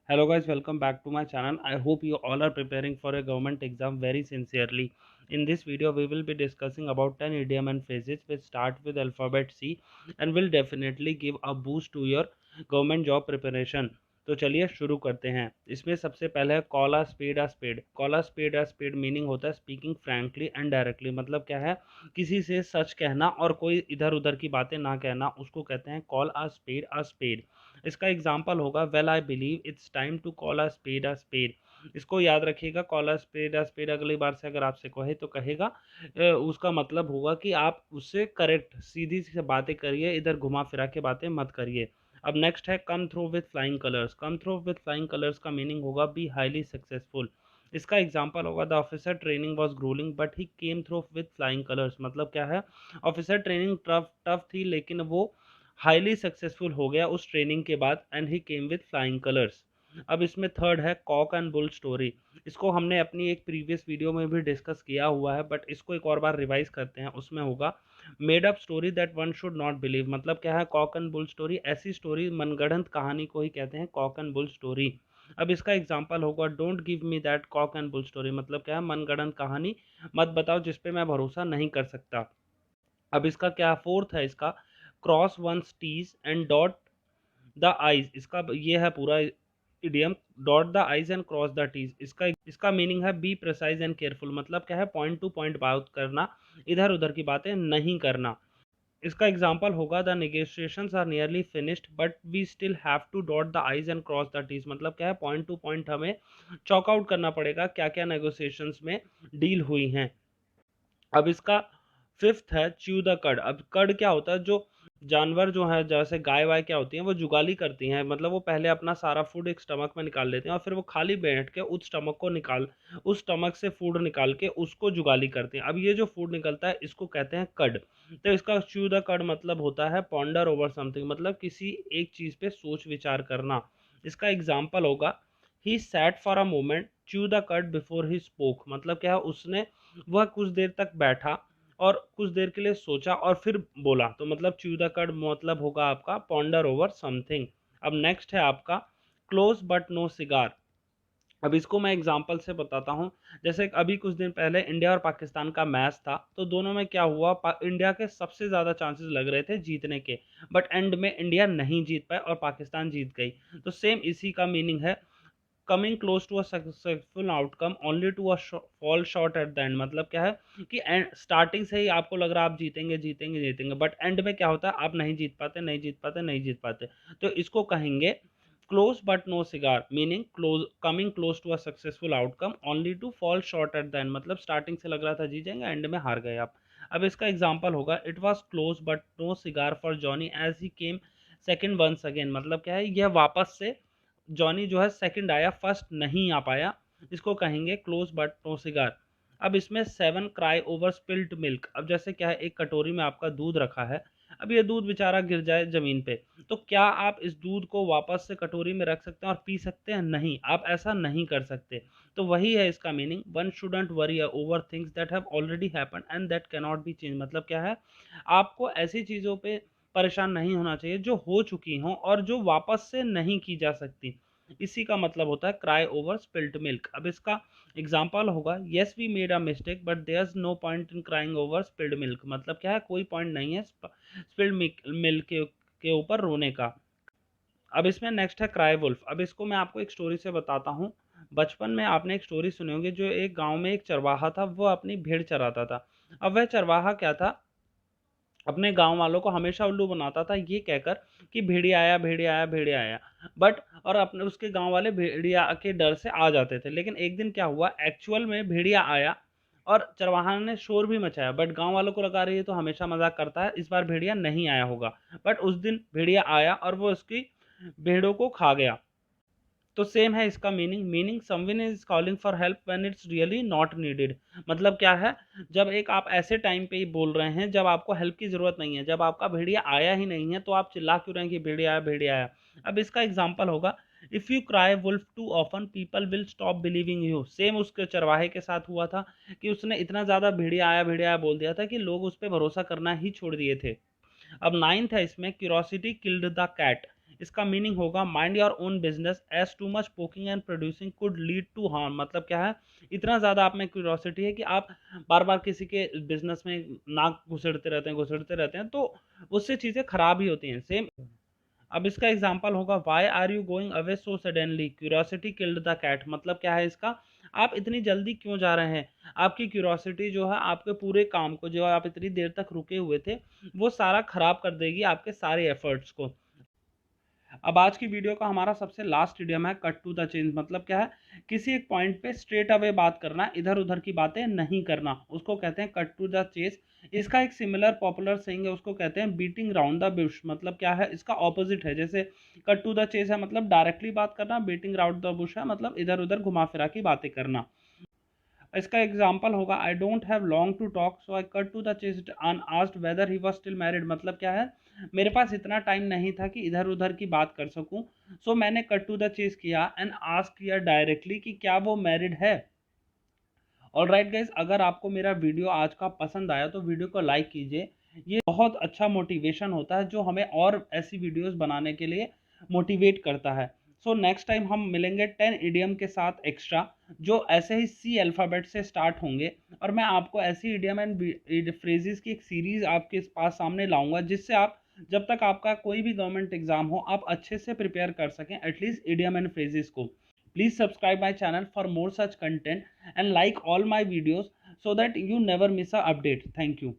Hello guys, welcome back to my channel. I hope you all are preparing for a government exam very sincerely. In this video, we will be discussing about 10 idiom and phrases which start with alphabet C and will definitely give a boost to your government job preparation. तो चलिए शुरू करते हैं। इसमें सबसे पहले है call a spade a spade. Call a spade meaning होता है स्पीकिंग फ्रैंकली एंड डायरेक्टली। मतलब क्या है, किसी से सच कहना और कोई इधर उधर की बातें ना कहना, उसको कहते हैं call a spade a spade. इसका एग्जाम्पल होगा well I believe it's time to call a spade a spade. इसको याद रखिएगा, कॉल अ स्पेड अगली बार से अगर आपसे कहे तो कहेगा उसका मतलब होगा कि आप उससे करेक्ट सीधी सी बातें करिए, इधर घुमा फिरा के बातें मत करिए। अब नेक्स्ट है come through with flying colours. Come through with flying colours का मीनिंग होगा बी हाईली सक्सेसफुल। इसका एग्जाम्पल होगा the officer training was gruelling but he came through with flying colours. मतलब क्या है, ऑफिसर ट्रेनिंग टफ टफ थी लेकिन वो हाईली सक्सेसफुल हो गया उस ट्रेनिंग के बाद and he came with flying colours. अब इसमें थर्ड है कॉक एंड बुल स्टोरी। इसको हमने अपनी एक प्रीवियस वीडियो में भी डिस्कस किया हुआ है, बट इसको एक और बार रिवाइज करते हैं। उसमें होगा made up story that one should not believe. मतलब क्या है, कॉक एंड बुल स्टोरी ऐसी स्टोरी, मनगढ़ंत कहानी को ही कहते हैं कॉक एंड बुल स्टोरी। अब इसका एग्जाम्पल होगा don't give me that cock and bull story. मतलब क्या है, मनगढ़ंत कहानी मत बताओ जिसपे मैं भरोसा नहीं कर सकता। अब इसका क्या फोर्थ है, इसका cross one's t's and dot the i's. इसका ये है पूरा idiom, dot the i's and cross the t's. इसका मीनिंग है बी प्रिसाइज एंड केयरफुल। मतलब क्या है, पॉइंट टू पॉइंट बात करना, इधर उधर की बातें नहीं करना। इसका एग्जाम्पल होगा the negotiations are nearly finished but we still have to dot the i's and cross the t's. मतलब क्या है, पॉइंट टू पॉइंट हमें चॉक आउट करना पड़ेगा क्या क्या नेगोशिएशंस में डील हुई हैं। अब इसका फिफ्थ है च्यू द कड। अब कड क्या होता है, जो जानवर जो है जैसे गाय वाय क्या होती हैं, वो जुगाली करती हैं। मतलब वो पहले अपना सारा फूड एक स्टमक में निकाल लेते हैं और फिर वो खाली बैठ के उस स्टमक से फूड निकाल के उसको जुगाली करते हैं। अब ये जो फूड निकलता है इसको कहते हैं कड। तो इसका च्यू द कड मतलब होता है पॉन्डर ओवर समथिंग। मतलब किसी एक चीज पे सोच विचार करना। इसका एग्जाम्पल होगा he sat for a moment chew the कड बिफोर ही स्पोक। मतलब क्या है, उसने वह कुछ देर तक बैठा और कुछ देर के लिए सोचा और फिर बोला। तो मतलब च्यू द कड मतलब होगा आपका पॉन्डर ओवर समथिंग। अब नेक्स्ट है आपका क्लोज बट नो सिगार। अब इसको मैं एग्जांपल से बताता हूँ। जैसे अभी कुछ दिन पहले इंडिया और पाकिस्तान का मैच था, तो दोनों में क्या हुआ, इंडिया के सबसे ज़्यादा चांसेस लग रहे थे जीतने के, बट एंड में इंडिया नहीं जीत पाए और पाकिस्तान जीत गई। तो सेम इसी का मीनिंग है coming close to a successful outcome only to a fall short at the end. मतलब क्या है कि स्टार्टिंग से ही आपको लग रहा है आप जीतेंगे जीतेंगे जीतेंगे, बट एंड में क्या होता है, आप नहीं जीत पाते नहीं जीत पाते नहीं जीत पाते। तो इसको कहेंगे close but no cigar, meaning close coming close to a successful outcome only to fall short at the end. मतलब स्टार्टिंग से लग रहा था जीत जाएंगे, एंड में हार गए आप। अब इसका एग्जाम्पल होगा it was close but no cigar for Johnny as he came second once again. मतलब क्या है, यह वापस से जॉनी जो है सेकंड आया, फर्स्ट नहीं आ पाया। इसको कहेंगे क्लोज बट नो सिगार। अब इसमें seven cry over spilled milk. अब जैसे क्या है, एक कटोरी में आपका दूध रखा है, अब ये दूध बेचारा गिर जाए जमीन पे, तो क्या आप इस दूध को वापस से कटोरी में रख सकते हैं और पी सकते हैं? नहीं, आप ऐसा नहीं कर सकते। तो वही है इसका meaning, one shouldn't worry over things that have already happened and that can not be change. मतलब क्या है, आपको ऐसी चीजों पे परेशान नहीं होना चाहिए जो हो चुकी हों और जो वापस से नहीं की जा सकती। इसी का मतलब होता है क्राई ओवर स्पिल्ट मिल्क। अब इसका एग्जाम्पल होगा yes we made a mistake but there no point in crying over spilled milk. मतलब क्या है, कोई पॉइंट नहीं है स्पिल्ड मिल्क के ऊपर रोने का। अब इसमें नेक्स्ट है क्राई वुल्फ। अब इसको मैं आपको एक स्टोरी से बताता हूँ। बचपन में आपने एक स्टोरी सुनी होगी, जो एक गांव में एक चरवाहा था, वो अपनी भेड़ चराता था। अब वह चरवाहा क्या था, अपने गांव वालों को हमेशा उल्लू बनाता था ये कहकर कि भेड़िया आया भेड़िया आया भेड़िया आया। बट और अपने उसके गांव वाले भेड़िया के डर से आ जाते थे। लेकिन एक दिन क्या हुआ, एक्चुअल में भेड़िया आया और चरवाहा ने शोर भी मचाया, बट गांव वालों को लगा रही है तो हमेशा मजाक करता है, इस बार भेड़िया नहीं आया होगा। बट उस दिन भेड़िया आया और वो उसकी भेड़ों को खा गया। तो सेम है इसका meaning someone is calling for help when it's really not needed. मतलब क्या है, जब एक आप ऐसे टाइम पे ही बोल रहे हैं जब आपको हेल्प की जरूरत नहीं है, जब आपका भेड़िया आया ही नहीं है, तो आप चिल्ला क्यों रहे हैं कि भेड़िया आया भेड़िया आया। अब इसका एग्जाम्पल होगा if you cry wolf too often people will stop believing you. Same उसके चरवाहे के साथ हुआ था कि उसने इतना ज्यादा भेड़िया आया बोल दिया था कि लोग उस पर भरोसा करना ही छोड़ दिए थे। अब नाइन्थ है इसमें क्यूरोसिटी किल्ड द कैट। इसका मीनिंग होगा mind your own business as too much poking and producing could lead to harm. मतलब क्या है, इतना ज़्यादा आप में क्यूरोसिटी है कि आप बार बार किसी के बिजनेस में नाक घुसेड़ते रहते हैं, तो उससे चीज़ें खराब ही होती हैं। सेम अब इसका एग्जाम्पल होगा why are you going away so suddenly, curiosity killed the cat. मतलब क्या है इसका, आप इतनी जल्दी क्यों जा रहे हैं, आपकी क्यूरियोसिटी जो है आपके पूरे काम को, जो आप इतनी देर तक रुके हुए थे, वो सारा खराब कर देगी, आपके सारे एफर्ट्स को। अब आज की वीडियो का हमारा सबसे लास्ट इडियम है कट टू द चेंज। मतलब क्या है, किसी एक पॉइंट पे स्ट्रेट अवे बात करना, इधर उधर की बातें नहीं करना, उसको कहते हैं कट टू द चेज। इसका एक सिमिलर पॉपुलर सेइंग है, उसको कहते हैं बीटिंग राउंड द बुश। मतलब क्या है, इसका ऑपोजिट है। जैसे कट टू द चेज है मतलब डायरेक्टली बात करना, बीटिंग राउंड द बुश है मतलब इधर उधर घुमा फिरा की बातें करना। इसका एग्जाम्पल होगा I don't have long to talk so I cut to the chase and asked whether he was still married. मतलब क्या है, मेरे पास इतना टाइम नहीं था कि इधर उधर की बात कर सकूं, सो मैंने कट टू द चेज किया एंड आस्क किया डायरेक्टली कि क्या वो मैरिड है। ऑलराइट गाइस, अगर आपको मेरा वीडियो आज का पसंद आया तो वीडियो को लाइक कीजिए। ये बहुत अच्छा मोटिवेशन होता है जो हमें और ऐसी वीडियोस बनाने के लिए मोटिवेट करता है। सो नेक्स्ट टाइम हम मिलेंगे 10 इडियम के साथ एक्स्ट्रा, जो ऐसे ही सी अल्फ़ाबेट से स्टार्ट होंगे, और मैं आपको ऐसी इडियम एंड फ्रेजेस की एक सीरीज आपके पास सामने लाऊंगा, जिससे आप जब तक आपका कोई भी गवर्नमेंट एग्जाम हो आप अच्छे से प्रिपेयर कर सकें एटलीस्ट इडियम एंड फ्रेजेस को। Please subscribe my channel for more such content and like all my videos so that you never miss a update. Thank you.